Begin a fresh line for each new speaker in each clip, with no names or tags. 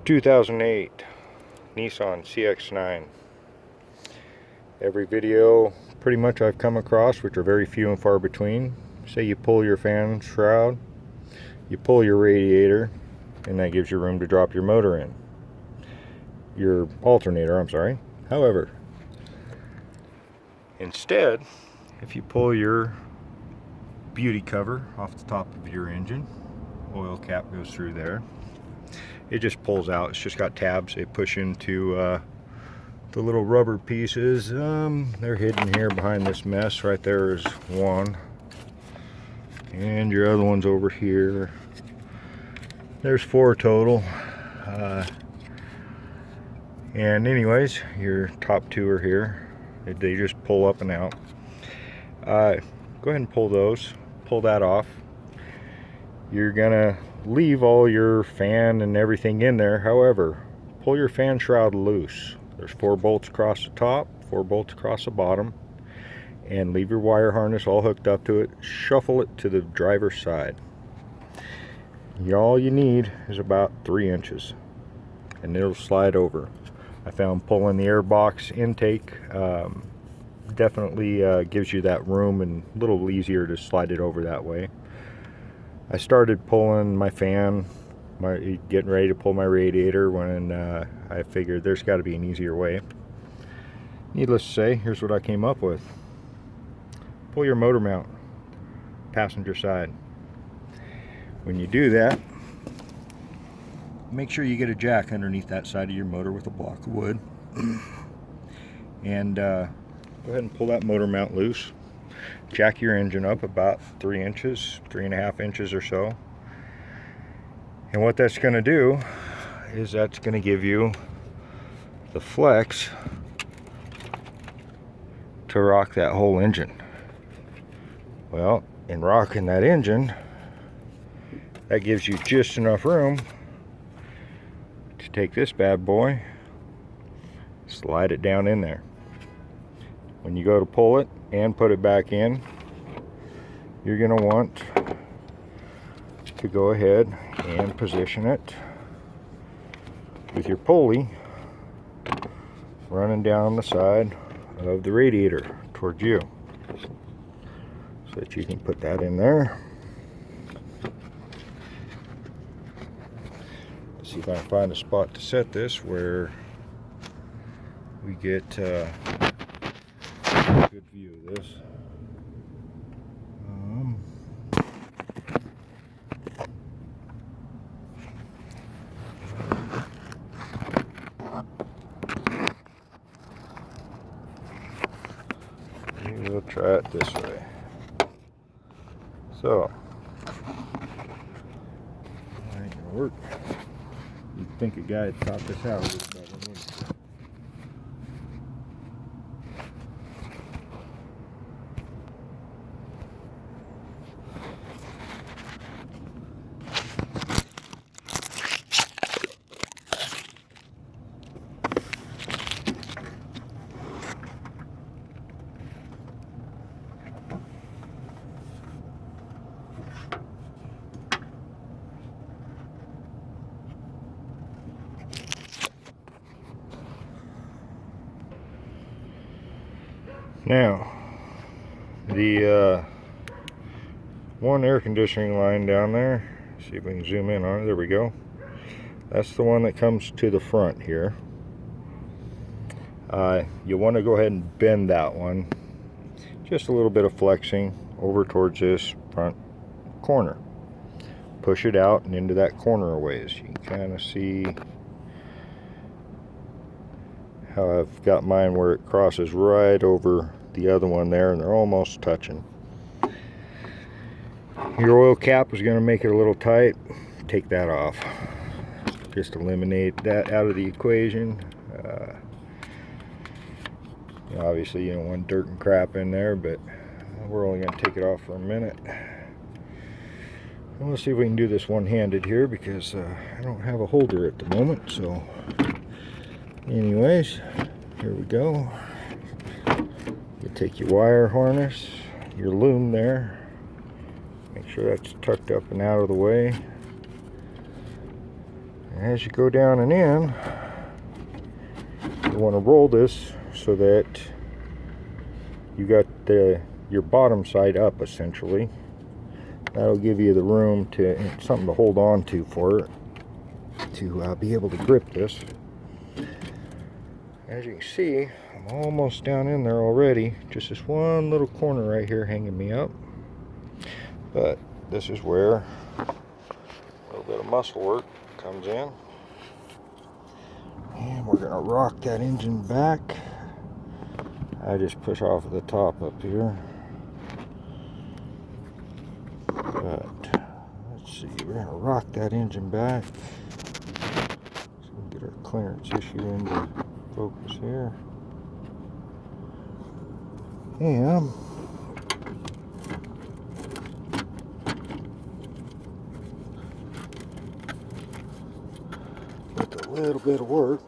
2008 Nissan CX9. Every video pretty much I've come across, which are very few and far between, say you pull your fan shroud, you pull your radiator, and that gives you room to drop your motor in. Your alternator, I'm sorry. However, instead, if you pull your beauty cover off the top of your engine, oil cap goes through there, it just pulls out. It's just got tabs. They push into the little rubber pieces. They're hidden here behind this mess. Right there is one, and your other one's over here. There's 4 total. And anyways, your top 2 are here. They just pull up and out. Go ahead and pull those. Pull that off. You're gonna leave all your fan and everything in there. However, pull your fan shroud loose. There's 4 bolts across the top, 4 bolts across the bottom, and leave your wire harness all hooked up to it. Shuffle it to the driver's side. All you need is about 3 inches, and it'll slide over. I found pulling the airbox intake definitely gives you that room and a little easier to slide it over that way. I started pulling my fan, getting ready to pull my radiator, when I figured there's got to be an easier way. Needless to say, here's what I came up with. Pull your motor mount, passenger side. When you do that, make sure you get a jack underneath that side of your motor with a block of wood. And go ahead and pull that motor mount loose. Jack your engine up about 3 inches, 3.5 inches or so. And what that's going to do is that's going to give you the flex to rock that whole engine. Well, in rocking that engine, that gives you just enough room to take this bad boy, slide it down in there. When you go to pull it and put it back in, you're going to want to go ahead and position it with your pulley running down the side of the radiator towards you, so that you can put that in there. Let's see if I can find a spot to set this where we get a good view of this. We'll try it this way. So, that ain't gonna work. You'd think a guy had taught this out with this, now, the one air conditioning line down there, see if we can zoom in on it, there we go. That's the one that comes to the front here. You want to go ahead and bend that one, just a little bit of flexing over towards this front corner. Push it out and into that corner a ways. You can kind of see how I've got mine where it crosses right over the other one there, and they're almost touching. Your oil cap is going to make it a little tight. Take that off. Just eliminate that out of the equation. Obviously you don't want dirt and crap in there, but we're only going to take it off for a minute. And we'll see if we can do this one-handed here, because I don't have a holder at the moment. So anyways, here we go. You take your wire harness, your loom there, make sure that's tucked up and out of the way, as you go down and in, you want to roll this so that you got your bottom side up, essentially. That'll give you the room to, something to hold on to for it, to be able to grip this. As you can see, I'm almost down in there already. Just this one little corner right here hanging me up. But this is where a little bit of muscle work comes in. And we're gonna rock that engine back. I just push off the top up here. But let's see, we're gonna rock that engine back so we can get our clearance issue into focus here. And with a little bit of work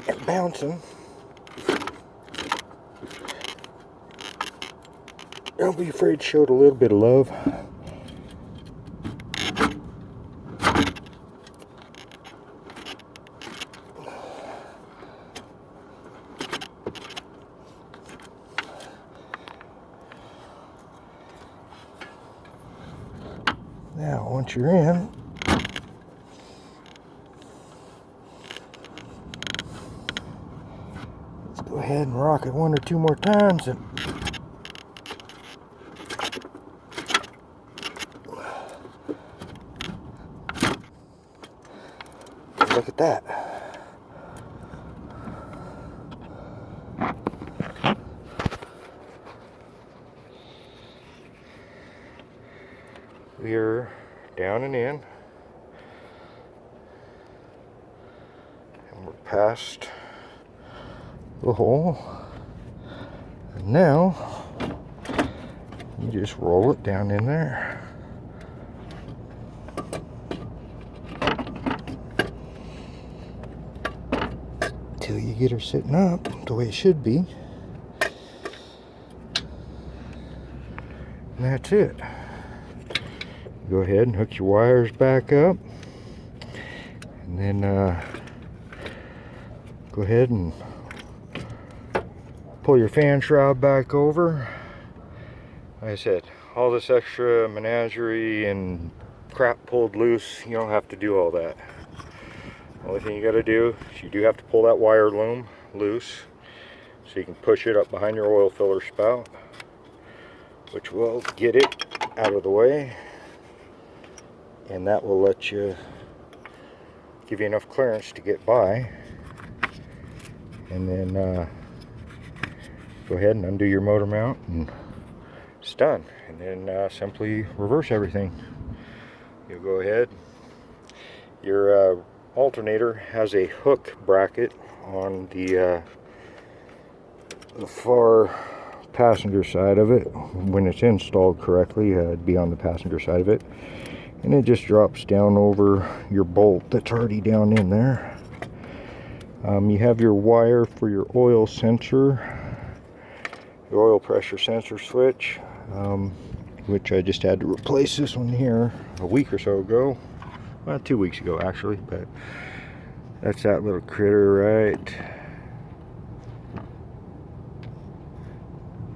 and bouncing, don't be afraid to show it a little bit of love. Now, once you're in, let's go ahead and rock it one or two more times. And look at that. We're down and in, and we're past the hole, and now you just roll it down in there. Till you get her sitting up the way it should be, and that's it. Go ahead and hook your wires back up, and then go ahead and pull your fan shroud back over. Like I said, all this extra menagerie and crap pulled loose, you don't have to do all that. The only thing you got to do is you do have to pull that wire loom loose so you can push it up behind your oil filler spout, which will get it out of the way. And that will let you, give you enough clearance to get by. And then go ahead and undo your motor mount, and it's done. And then simply reverse everything. You'll go ahead. Your alternator has a hook bracket on the far passenger side of it. When it's installed correctly, it'd be on the passenger side of it. And it just drops down over your bolt that's already down in there. You have your wire for your oil sensor, your oil pressure sensor switch, which I just had to replace this one here a week or so ago. Well, 2 weeks ago actually, but that's that little critter right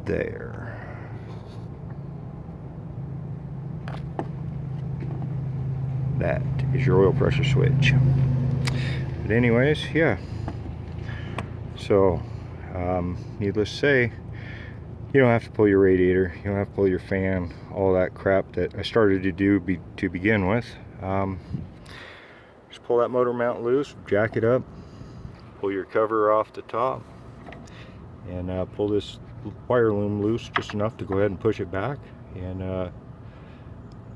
there. That is your oil pressure switch. But anyways, yeah. So, needless to say, you don't have to pull your radiator, you don't have to pull your fan, all that crap that I started to do to begin with. Just pull that motor mount loose, jack it up, pull your cover off the top, and pull this wire loom loose just enough to go ahead and push it back, and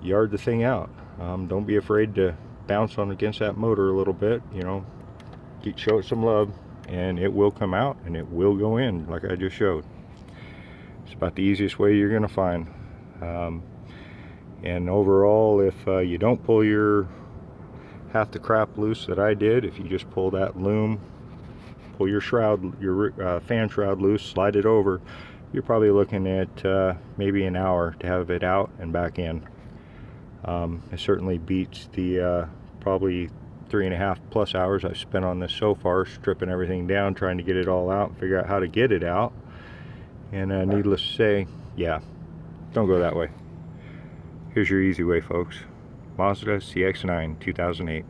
yard the thing out. Don't be afraid to bounce on against that motor a little bit, you know, show it some love, and it will come out and it will go in like I just showed. It's about the easiest way you're gonna find. And overall, if you don't pull your half the crap loose that I did, if you just pull that loom, pull your shroud, your fan shroud loose, slide it over, you're probably looking at maybe an hour to have it out and back in. It certainly beats the probably 3.5+ hours I've spent on this so far, stripping everything down, trying to get it all out, figure out how to get it out. And needless to say, yeah, don't go that way. Here's your easy way, folks. Mazda CX9 2008.